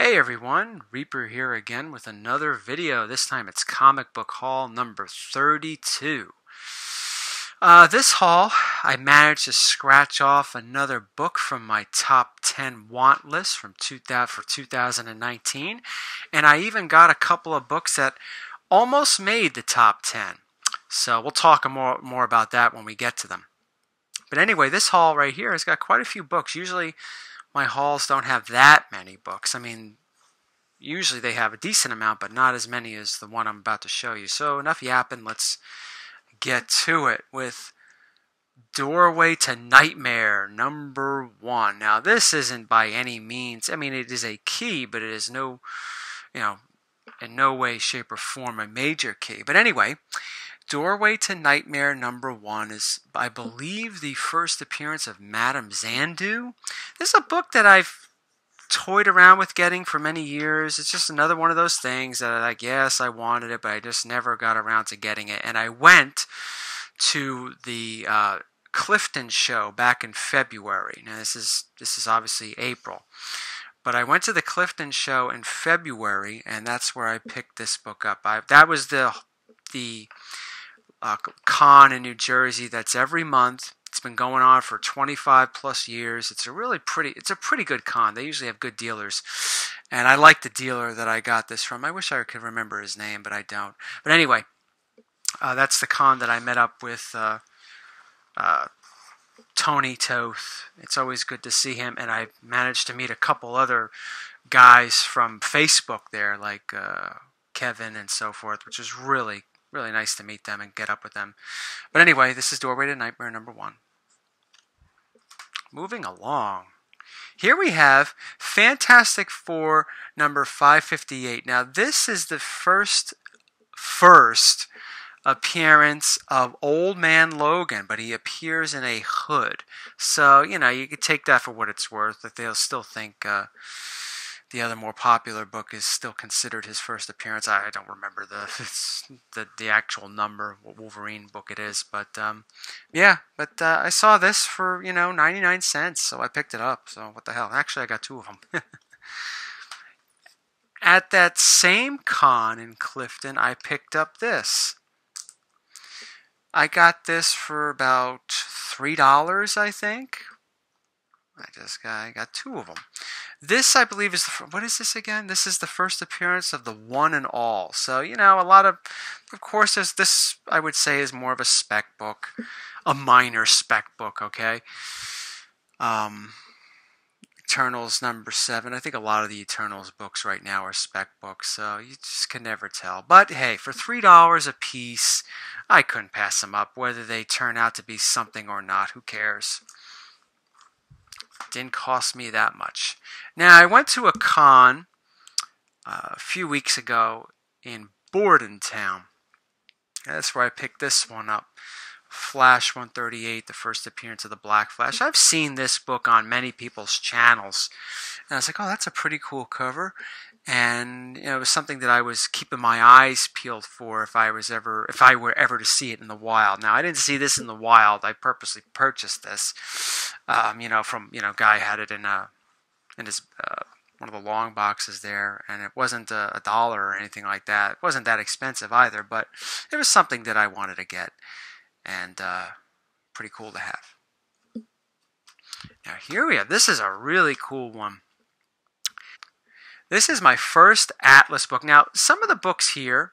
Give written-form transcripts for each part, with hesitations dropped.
Hey everyone, Reaper here again with another video. This time it's comic book haul number 32. This haul, I managed to scratch off another book from my top 10 want list for 2019, and I even got a couple of books that almost made the top 10. So we'll talk more about that when we get to them. But anyway, this haul right here has got quite a few books. Usually my hauls don't have that many books. I mean, usually they have a decent amount, but not as many as the one I'm about to show you. So enough yapping, let's get to it with Doorway to Nightmare number 1. Now this isn't by any means, I mean it is a key, but it is no, in no way, shape, or form a major key. But anyway, Doorway to Nightmare number 1 is, I believe, the first appearance of Madame Xandu. This is a book that I've toyed around with getting for many years. It's just another one of those things that I guess I wanted it, but I just never got around to getting it. And I went to the Clifton show back in February. Now this is obviously April. But I went to the Clifton show in February, and that's where I picked this book up. That was the con in New Jersey that's every month. It's been going on for 25 plus years. It's a pretty good con. They usually have good dealers, and I like the dealer that I got this from. I wish I could remember his name, but I don't. But anyway, that's the con that I met up with Tony Toth. It's always good to see him, and I managed to meet a couple other guys from Facebook there, like Kevin and so forth, which is really nice to meet them and get up with them. But anyway, this is Doorway to Nightmare number 1. Moving along. Here we have Fantastic Four number 558. Now this is the first appearance of Old Man Logan, but he appears in a hood. So, you could take that for what it's worth, that they'll still think the other more popular book is still considered his first appearance. I don't remember the actual number, what Wolverine book it is, but yeah. But I saw this for 99 cents, so I picked it up. So what the hell? Actually, I got 2 of them. At that same con in Clifton, I picked up this. I got this for about $3, I think. I got 2 of them. This, I believe, is what is this again? This is the first appearance of the One and All. So, a lot of course, this, I would say, is more of a spec book, a minor spec book, okay? Eternals number 7. I think a lot of the Eternals books right now are spec books, so you just can never tell. But hey, for $3 a piece, I couldn't pass them up. Whether they turn out to be something or not, who cares? Didn't cost me that much. Now, I went to a con a few weeks ago in Bordentown. That's where I picked this one up. Flash 138, the first appearance of the Black Flash. I've seen this book on many people's channels, and I was like, oh, that's a pretty cool cover. And it was something that I was keeping my eyes peeled for if I were ever to see it in the wild. Now, I didn't see this in the wild. I purposely purchased this, from guy had it in his one of the long boxes there, and it wasn't $1 or anything like that. It wasn't that expensive either, but it was something that I wanted to get, and pretty cool to have. Now here we have. This is a really cool one. This is my first Atlas book. Now, some of the books here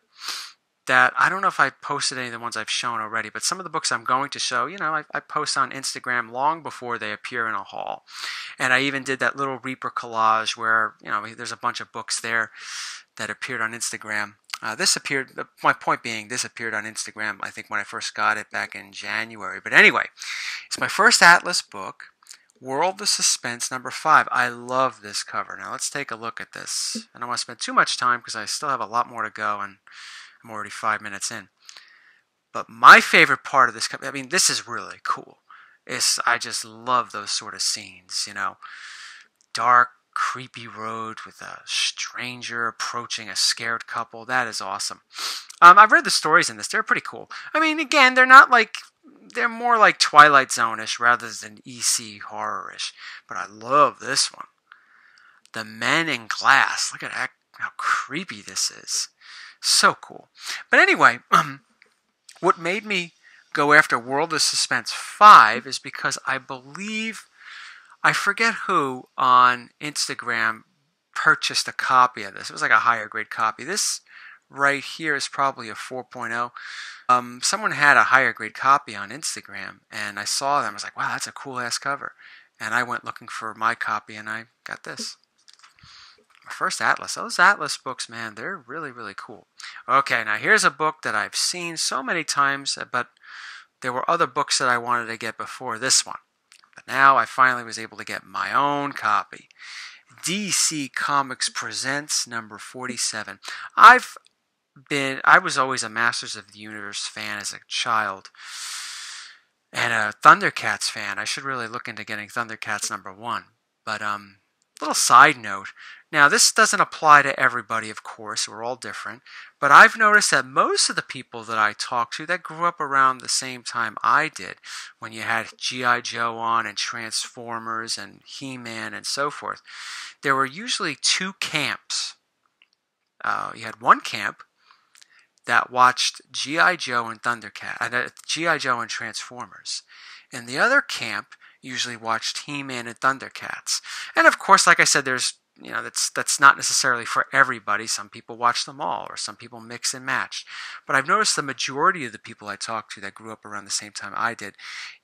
that, I don't know if I posted any of the ones I've shown already, but some of the books I'm going to show, I post on Instagram long before they appear in a haul. And I even did that little Reaper collage where, there's a bunch of books there that appeared on Instagram. My point being, this appeared on Instagram, I think, when I first got it back in January. But anyway, it's my first Atlas book. World of Suspense number 5. I love this cover. Now let's take a look at this. I don't want to spend too much time because I still have a lot more to go and I'm already 5 minutes in. But my favorite part of this cover, this is really cool. I just love those sort of scenes, Dark, creepy road with a stranger approaching a scared couple. That is awesome. I've read the stories in this. They're pretty cool. Again, they're more like Twilight Zone-ish rather than EC horror-ish. But I love this one. The Men in Glass. Look at that, how creepy this is. So cool. But anyway, what made me go after World of Suspense 5 is because I believe, I forget who on Instagram purchased a copy of this. It was like a higher grade copy. This right here is probably a 4.0. Someone had a higher grade copy on Instagram, and I saw them. I was like, wow, that's a cool ass cover. And I went looking for my copy, and I got this. My first Atlas. Those Atlas books, man, they're really, really cool. Okay, now here's a book that I've seen so many times, but there were other books that I wanted to get before this one. But now I finally was able to get my own copy. DC Comics Presents number 47. I was always a Masters of the Universe fan as a child, and a Thundercats fan. I should really look into getting Thundercats number 1. But little side note. Now, this doesn't apply to everybody, of course. We're all different. But I've noticed that most of the people that I talk to that grew up around the same time I did, when you had G.I. Joe on and Transformers and He-Man and so forth, there were usually two camps. You had one camp that watched G.I. Joe and G.I. Joe and Transformers. And the other camp usually watched He-Man and Thundercats. And of course, like I said, there's, that's not necessarily for everybody. Some people watch them all, or some people mix and match. But I've noticed the majority of the people I talk to that grew up around the same time I did,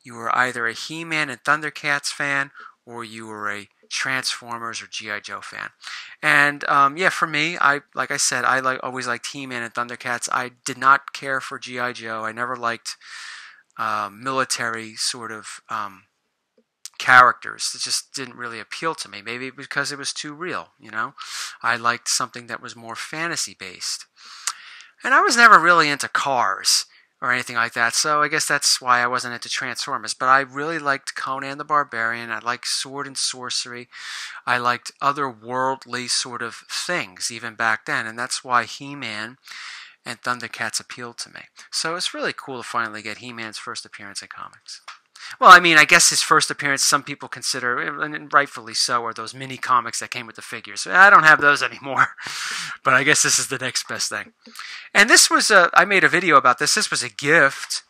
you were either a He-Man and Thundercats fan, or you were a Transformers or G.I. Joe fan. And yeah, for me, like I said, I always liked He-Man and Thundercats. I did not care for G.I. Joe. I never liked military sort of characters. It just didn't really appeal to me. Maybe because it was too real, I liked something that was more fantasy based. And I was never really into cars or anything like that, so I guess that's why I wasn't into Transformers. But I really liked Conan the Barbarian. I liked sword and sorcery. I liked otherworldly sort of things even back then, and that's why He-Man and Thundercats appealed to me. So it's really cool to finally get He-Man's first appearance in comics. Well, I mean, I guess his first appearance, some people consider, and rightfully so, are those mini comics that came with the figures. I don't have those anymore, but I guess this is the next best thing. And this was I made a video about this. This was a gift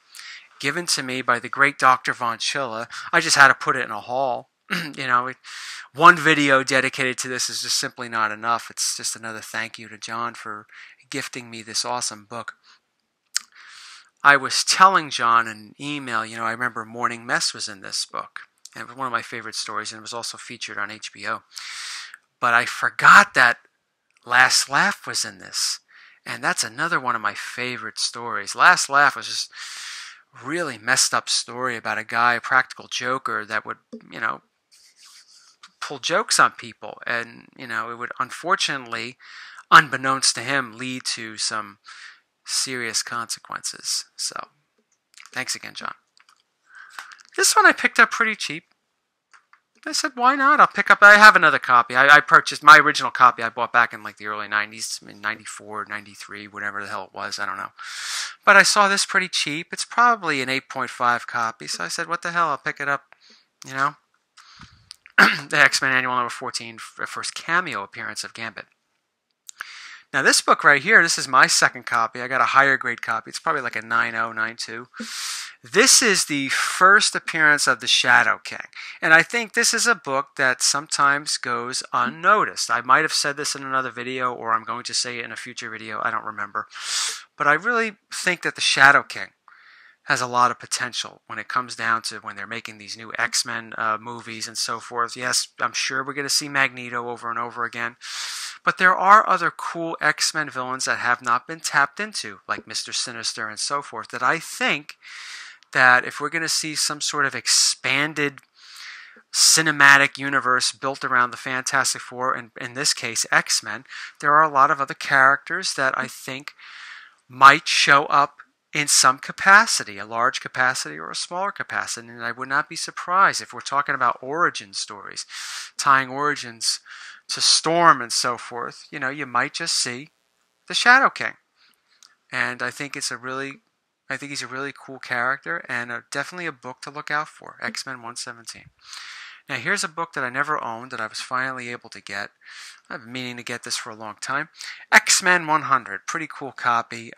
given to me by the great Dr. Von Chilla. I just had to put it in a haul. One video dedicated to this is just simply not enough. It's just another thank you to John for gifting me this awesome book. I was telling John in an email, I remember Morning Mess was in this book. And it was one of my favorite stories, and it was also featured on HBO. But I forgot that Last Laugh was in this. And that's another one of my favorite stories. Last Laugh was just a really messed up story about a guy, a practical joker, that would, pull jokes on people. And, it would unfortunately, unbeknownst to him, lead to some serious consequences. So, thanks again, John. This one I picked up pretty cheap. I said, why not? I'll pick up. I have another copy. I purchased my original copy I bought back in like the early 90s, in 94, 93, whatever the hell it was. I don't know. But I saw this pretty cheap. It's probably an 8.5 copy. So I said, what the hell? I'll pick it up. The XMen Annual number 14, first cameo appearance of Gambit. Now this book right here, this is my second copy. I got a higher grade copy. It's probably like a 9.0, 9.2. This is the first appearance of the Shadow King. And I think this is a book that sometimes goes unnoticed. I might have said this in another video, or I'm going to say it in a future video. I don't remember. But I really think that the Shadow King has a lot of potential when it comes down to when they're making these new X-Men movies and so forth. Yes, I'm sure we're going to see Magneto over and over again. But there are other cool X-Men villains that have not been tapped into, like Mr. Sinister and so forth, that I think that if we're going to see some sort of expanded cinematic universe built around the Fantastic Four, and in this case X-Men, there are a lot of other characters that I think might show up in some capacity, a large capacity or a smaller capacity. And I would not be surprised if we're talking about origin stories, tying origins to Storm and so forth. You might just see the Shadow King. And I think he's a really cool character, and definitely a book to look out for, X-Men 117. Now here's a book that I never owned that I was finally able to get. I've been meaning to get this for a long time. XMen 100, pretty cool copy,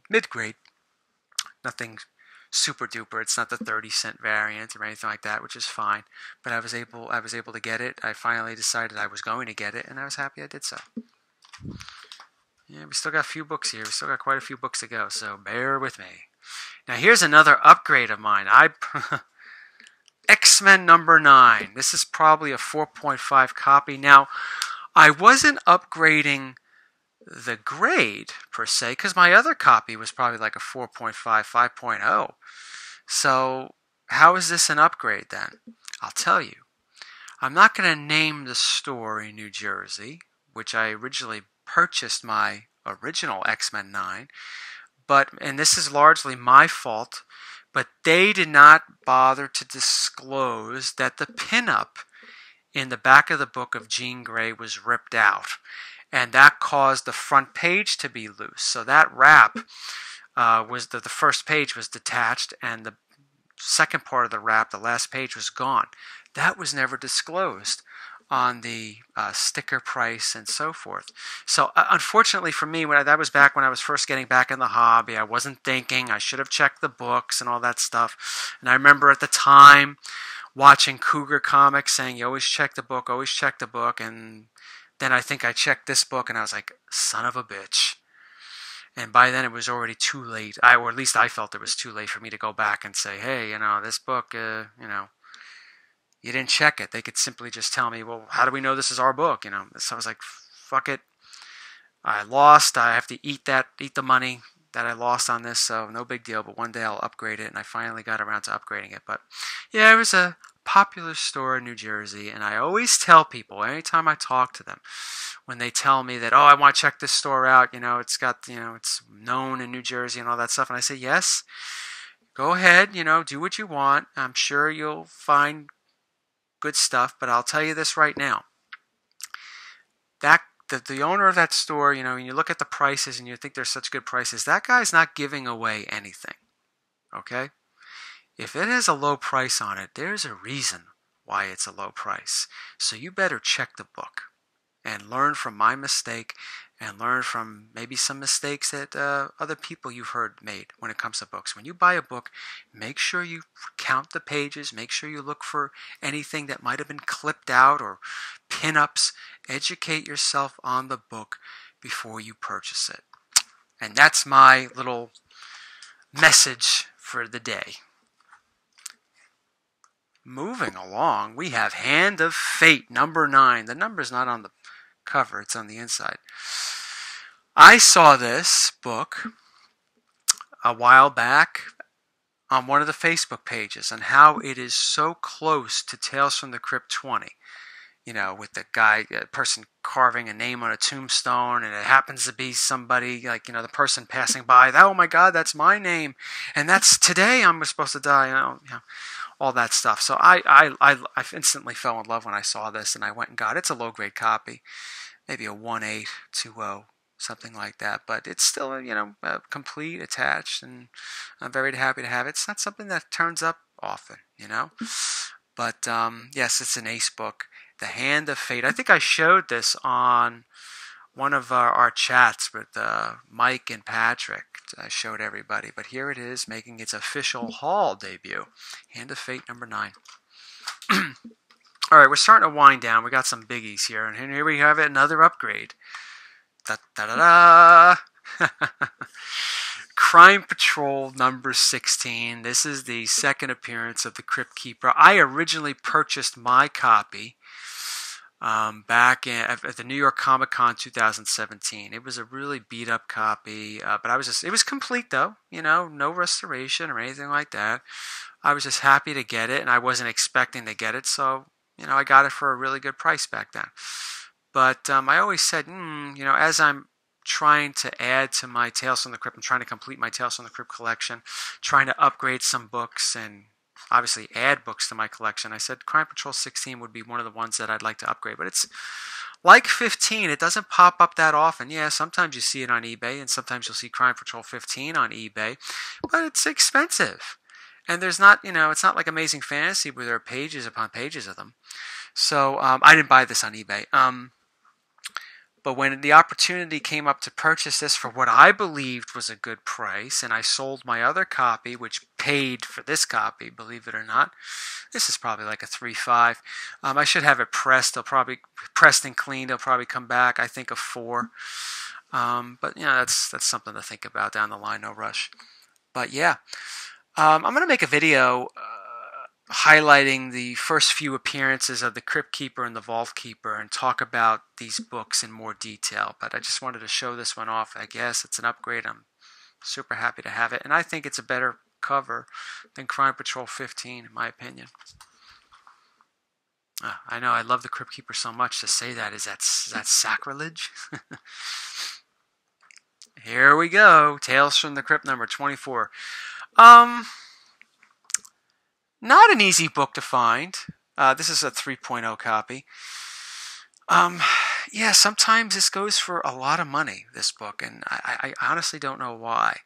mid-grade, nothing super duper. It's not the 30-cent variant or anything like that, which is fine. But I was able to get it. I finally decided I was going to get it, and I was happy I did so. Yeah, we still got a few books here. We still got quite a few books to go, so bear with me. Now here's another upgrade of mine. XMen number 9. This is probably a 4.5 copy. Now, I wasn't upgrading the grade per se because my other copy was probably like a 4.5, 5.0. So how is this an upgrade then? I'll tell you. I'm not going to name the store in New Jersey, which I originally purchased my original XMen 9, and this is largely my fault, but they did not bother to disclose that the pinup in the back of the book of Jean Grey was ripped out, and that caused the front page to be loose. So that wrap was the first page was detached, and the second part of the wrap, the last page, was gone. That was never disclosed on the sticker price and so forth. So unfortunately for me, that was back when I was first getting back in the hobby. I wasn't thinking. I should have checked the books and all that stuff. And I remember at the time watching Cougar Comics saying, you always check the book, always check the book. And then I think I checked this book and I was like, son of a bitch. And by then it was already too late. Or at least I felt it was too late for me to go back and say, hey, this book, you didn't check it. They could simply just tell me, well, how do we know this is our book? So I was like, fuck it. I lost. I have to eat the money that I lost on this, so no big deal. But one day I'll upgrade it, and I finally got around to upgrading it. But yeah, it was a popular store in New Jersey, and I always tell people, anytime I talk to them, when they tell me that, oh, I want to check this store out, it's got, it's known in New Jersey and all that stuff, and I say, yes, go ahead, do what you want. I'm sure you'll find good stuff, but I'll tell you this right now. The owner of that store, when you look at the prices and you think they're such good prices, that guy's not giving away anything. Okay? If it has a low price on it, there's a reason why it's a low price. So you better check the book and learn from my mistake and learn from maybe some mistakes that other people you've heard made when it comes to books. When you buy a book, make sure you count the pages. Make sure you look for anything that might have been clipped out or pin-ups. Educate yourself on the book before you purchase it. And that's my little message for the day. Moving along, we have Hand of Fate, number 9. The number's not on the cover, it's on the inside. I saw this book a while back on one of the Facebook pages and how it is so close to Tales from the Crypt 20. With the person carving a name on a tombstone, and it happens to be somebody, the person passing by, oh my God, that's my name, and that's today I'm supposed to die, all that stuff. So I instantly fell in love when I saw this, and I went and got it. It's a low-grade copy, maybe a 1820, something like that, but it's still, complete, attached, and I'm very happy to have it. It's not something that turns up often, but yes, it's an ace book. The Hand of Fate. I think I showed this on one of our chats with Mike and Patrick. I showed everybody, but here it is, making its official haul debut. Hand of Fate number 9. All right, we're starting to wind down. We got some biggies here, and here we have another upgrade. Da da da da. Crime Patrol number 16. This is the second appearance of the Crypt Keeper. I originally purchased my copy back at the New York Comic Con 2017. It was a really beat up copy, but it was complete though, no restoration or anything like that. I was just happy to get it, and I wasn't expecting to get it, so, I got it for a really good price back then. But I always said, as I'm trying to add to my Tales from the Crypt, I'm trying to complete my Tales from the Crypt collection, trying to upgrade some books and obviously add books to my collection, I said Crime Patrol 16 would be one of the ones that I'd like to upgrade. But it's like 15. It doesn't pop up that often. Yeah, sometimes you see it on eBay, and sometimes you'll see Crime Patrol 15 on eBay. But it's expensive. And there's not, it's not like Amazing Fantasy where there are pages upon pages of them. So I didn't buy this on eBay. But when the opportunity came up to purchase this for what I believed was a good price, and I sold my other copy, which paid for this copy, believe it or not. This is probably like a 3.5. I should have it pressed. They'll probably pressed and cleaned. They'll probably come back. I think a 4. But that's something to think about down the line. No rush. But yeah, I'm gonna make a video highlighting the first few appearances of the Crypt Keeper and the Vault Keeper and talk about these books in more detail. But I just wanted to show this one off. I guess it's an upgrade. I'm super happy to have it. And I think it's a better cover than Crime Patrol 15, in my opinion. I know, I love the Crypt Keeper so much. To say that, is that sacrilege? Here we go. Tales from the Crypt, number 24. Not an easy book to find. This is a 3.0 copy. Yeah, sometimes this goes for a lot of money, this book, and I honestly don't know why.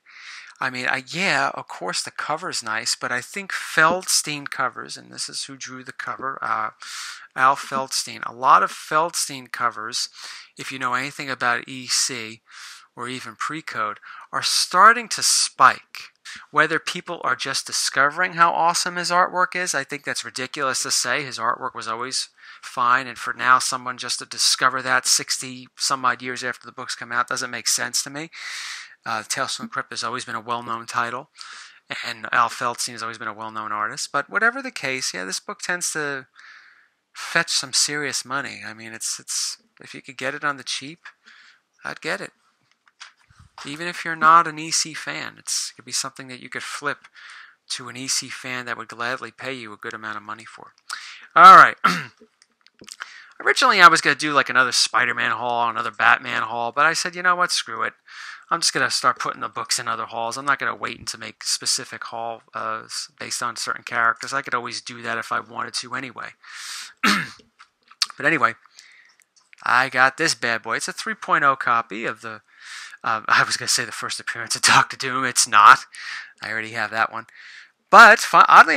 I mean, yeah, of course the cover's nice, but I think Feldstein covers, and this is who drew the cover, Al Feldstein. A lot of Feldstein covers, if you know anything about EC or even Precode, are starting to spike. Whether people are just discovering how awesome his artwork is, I think that's ridiculous to say. His artwork was always fine, and for now someone just to discover that 60 some odd years after the books come out doesn't make sense to me. Tales from the Crypt has always been a well-known title, and Al Feldstein has always been a well-known artist. But whatever the case, yeah, this book tends to fetch some serious money. I mean, it's if you could get it on the cheap, I'd get it. Even if you're not an EC fan, it could be something that you could flip to an EC fan that would gladly pay you a good amount of money for. All right. Originally, I was going to do like another Spider-Man haul, another Batman haul, but I said, you know what, screw it. I'm just going to start putting the books in other hauls. I'm not going to wait to make specific haul based on certain characters. I could always do that if I wanted to anyway. But anyway, I got this bad boy. It's a 3.0 copy of the I was going to say the first appearance of Doctor Doom. It's not. I already have that one. But oddly,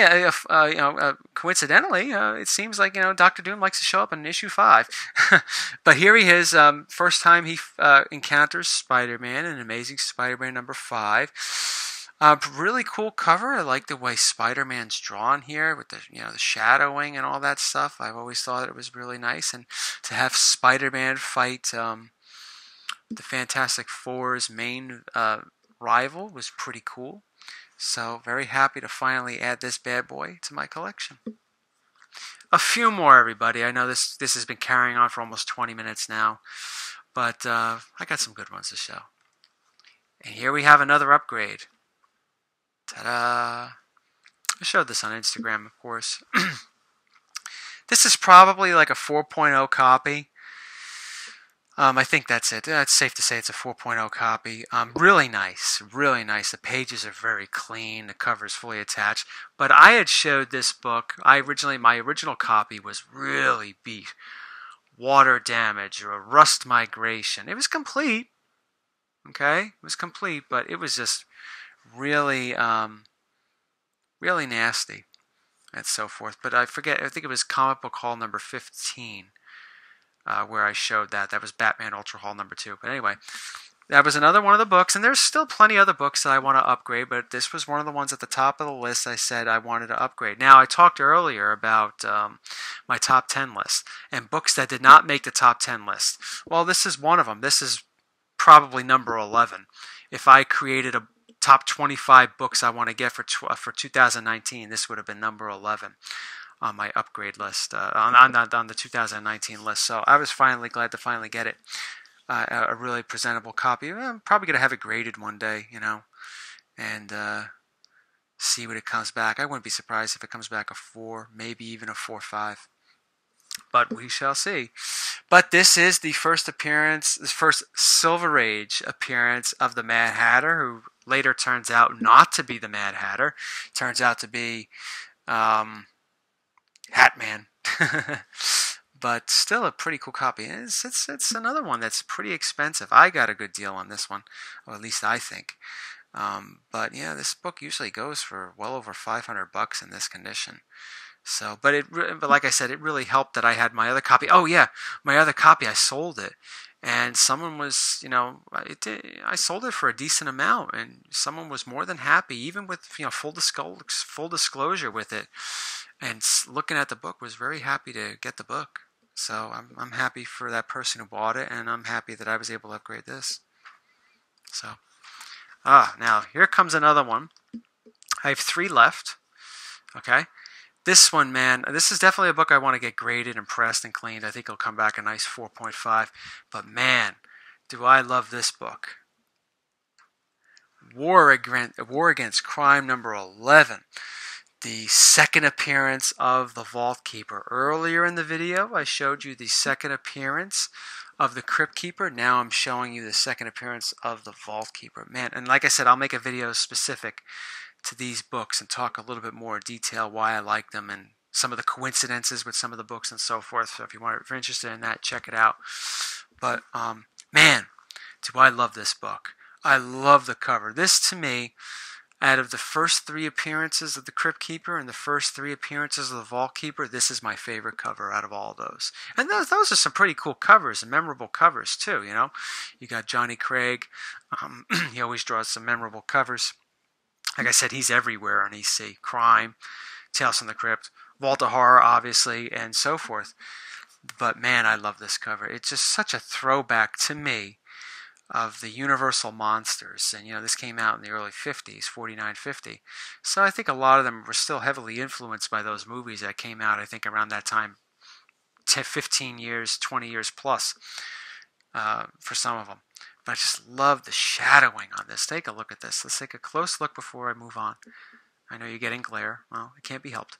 coincidentally, it seems like Doctor Doom likes to show up in issue 5. But here he is. First time he encounters Spider-Man in Amazing Spider-Man number 5. Really cool cover. I like the way Spider-Man's drawn here with the the shadowing and all that stuff. I've always thought it was really nice, and to have Spider-Man fight the Fantastic Four's main rival was pretty cool. So very happy to finally add this bad boy to my collection. A few more, everybody. I know this has been carrying on for almost 20 minutes now, but I got some good ones to show. And here we have another upgrade. Ta-da! I showed this on Instagram, of course. This is probably like a 4.0 copy. I think that's it. It's safe to say it's a 4.0 copy. Really nice, really nice. The pages are very clean. The cover is fully attached. But I had showed this book. My original copy was really beat. Water damage or rust migration. It was complete. Okay, it was complete, but it was just really, really nasty and so forth. But I forget. I think it was Comic Book Haul number 15. Where I showed that. That was Batman Ultra Haul number 2. But anyway, that was another one of the books, and there's still plenty of other books that I want to upgrade, but this was one of the ones at the top of the list I said I wanted to upgrade. Now, I talked earlier about my top 10 list, and books that did not make the top 10 list. Well, this is one of them. This is probably number 11. If I created a top 25 books I want to get for 2019, this would have been number 11. On my upgrade list, on the 2019 list. So I was glad to finally get it. A really presentable copy. I'm probably going to have it graded one day, and see what it comes back. I wouldn't be surprised if it comes back a 4, maybe even a 4.5. But we shall see. But this is the first Silver Age appearance of the Mad Hatter, who later turns out not to be the Mad Hatter. Turns out to be Hatman. But still a pretty cool copy. It's another one that's pretty expensive. I got a good deal on this one, or at least I think. But yeah, this book usually goes for well over $500 in this condition. So, but like I said, it really helped that I had my other copy. Oh yeah, my other copy, I sold it, and someone was, I sold it for a decent amount, and someone was more than happy, even with full disclosure with it, and looking at the book was very happy to get the book. So I'm happy for that person who bought it, and I'm happy that I was able to upgrade this. So, now here comes another one. I have 3 left. Okay. This one, man, this is definitely a book I want to get graded and pressed and cleaned. I think it'll come back a nice 4.5. But man, do I love this book. War Against Crime number 11. The second appearance of the Vault Keeper. Earlier in the video, I showed you the second appearance of the Crypt Keeper. Now I'm showing you the second appearance of the Vault Keeper. Man, and like I said, I'll make a video specific to these books and talk a little bit more detail why I like them and some of the coincidences with some of the books and so forth. So if you're interested in that, check it out. But man, do I love this book. I love the cover. This, to me, out of the first 3 appearances of the Crypt Keeper and the first 3 appearances of the Vault Keeper, this is my favorite cover out of all of those. And those are some pretty cool covers and memorable covers too, You got Johnny Craig. He always draws some memorable covers. Like I said, he's everywhere on EC. Crime, Tales from the Crypt, Vault of Horror, obviously, and so forth. But man, I love this cover. It's just such a throwback to me of the Universal monsters. And, this came out in the early 50s, 49, 50. So I think a lot of them were still heavily influenced by those movies that came out, I think, around that time, 15 years, 20 years plus for some of them. But I just love the shadowing on this. Take a look at this. Let's take a close look before I move on. I know you're getting glare. Well, it can't be helped.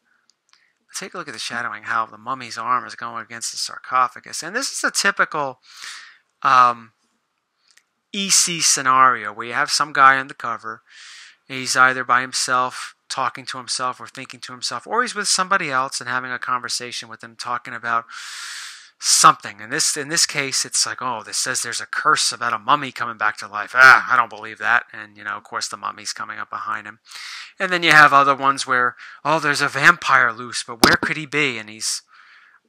But take a look at the shadowing, how the mummy's arm is going against the sarcophagus. And this is a typical EC scenario where you have some guy on the cover. He's either by himself, talking to himself or thinking to himself, or he's with somebody else and having a conversation with them, talking about something. In this case, it's like, this says there's a curse about a mummy coming back to life. I don't believe that. And, of course, the mummy's coming up behind him. And then you have other ones where, there's a vampire loose, but where could he be? And he's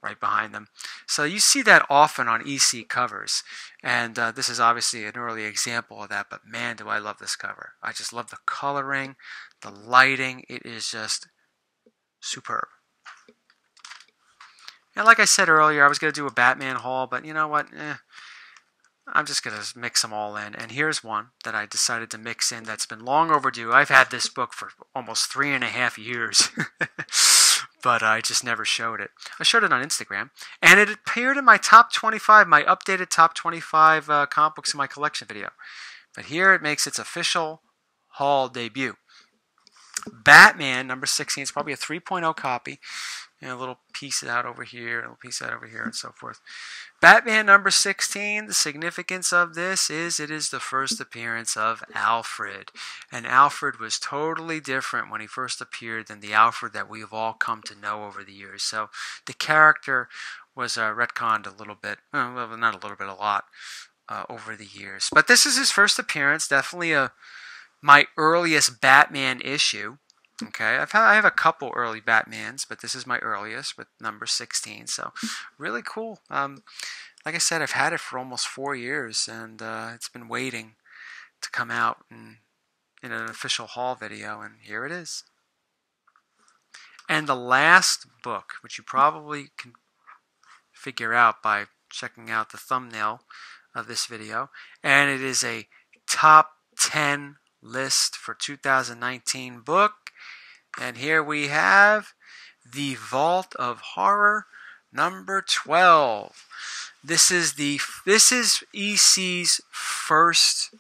right behind them. So you see that often on EC covers. And this is obviously an early example of that. But man, do I love this cover. I just love the coloring, the lighting. It is just superb. And like I said earlier, I was going to do a Batman haul, but you know what? I'm just going to mix them all in. And here's one that I decided to mix in that's been long overdue. I've had this book for almost 3.5 years, but I just never showed it. I showed it on Instagram, and it appeared in my top 25, my updated top 25 comic books in my collection video. But here it makes its official haul debut. Batman number 16 is probably a 3.0 copy. A little piece out over here, a little piece out over here, and so forth. Batman number 16, the significance of this is it is the first appearance of Alfred. And Alfred was totally different when he first appeared than the Alfred that we've all come to know over the years. So the character was retconned a little bit, well, not a little bit, a lot, over the years. But this is his first appearance, definitely my earliest Batman issue. Okay, I have a couple early Batmans, but this is my earliest with number 16. So really cool. Like I said, I've had it for almost 4 years, and it's been waiting to come out in an official haul video, and here it is. And the last book, which you probably can figure out by checking out the thumbnail of this video, and it is a top 10 list for 2019 book. And here we have The Vault of Horror number 12. This is EC's first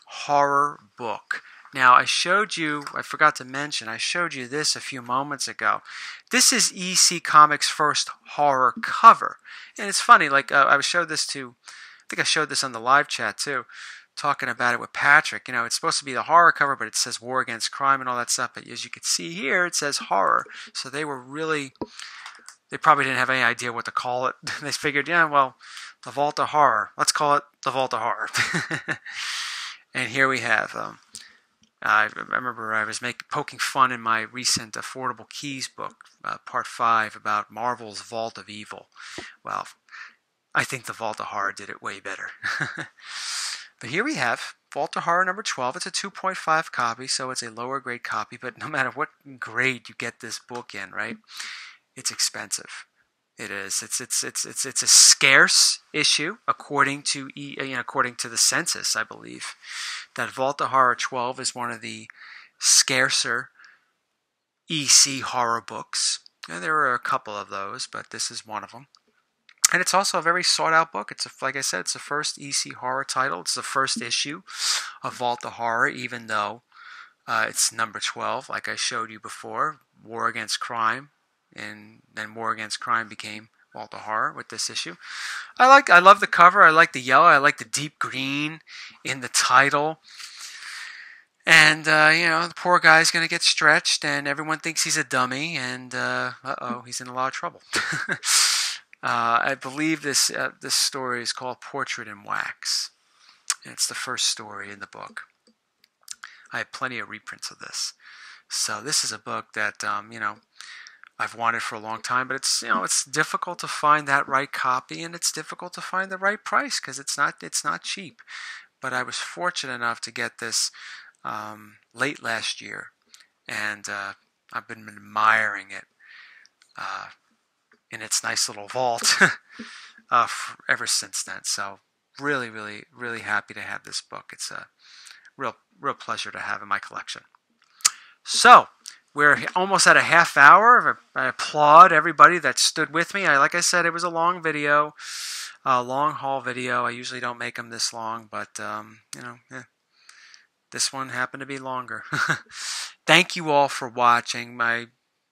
horror book. Now I forgot to mention, I showed you this a few moments ago. This is EC Comics' first horror cover. And it's funny, I showed this on the live chat too, talking about it with Patrick. It's supposed to be the horror cover, but it says War Against Crime and all that stuff. But as you can see here, it says horror. So they probably didn't have any idea what to call it. They figured, the Vault of Horror. Let's call it the Vault of Horror. And here we have I remember I was poking fun in my recent Affordable Keys book, Part 5, about Marvel's Vault of Evil. Well, I think the Vault of Horror did it way better. But here we have Vault of Horror number 12. It's a 2.5 copy, so it's a lower grade copy, but no matter what grade you get this book in, right, it's expensive. It is. It's a scarce issue according to the census, I believe. That Vault of Horror 12 is one of the scarcer EC horror books. And there are a couple of those, but this is one of them. And it's also a very sought out book. Like I said, it's the first EC horror title. It's the first issue of Vault of Horror, even though it's number 12, like I showed you before. War Against Crime, and then War Against Crime became Vault of Horror with this issue. I love the cover. I like the yellow. I like the deep green in the title. And the poor guy's gonna get stretched, and everyone thinks he's a dummy, and he's in a lot of trouble. I believe this story is called Portrait in Wax, and it's the first story in the book. I have plenty of reprints of this, so this is a book that I've wanted for a long time, but it's difficult to find that right copy, and it's difficult to find the right price because it's not cheap. But I was fortunate enough to get this late last year, and I've been admiring it in its nice little vault ever since then. So really, really, really happy to have this book. It's a real pleasure to have in my collection. So we're almost at a half hour. I applaud everybody that stood with me. Like I said, it was a long video, a long haul video. I usually don't make them this long, but this one happened to be longer. Thank you all for watching. I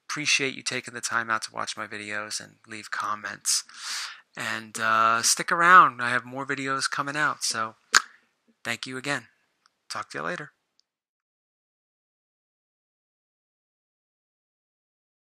appreciate you taking the time out to watch my videos and leave comments. And stick around. I have more videos coming out. So thank you again. Talk to you later.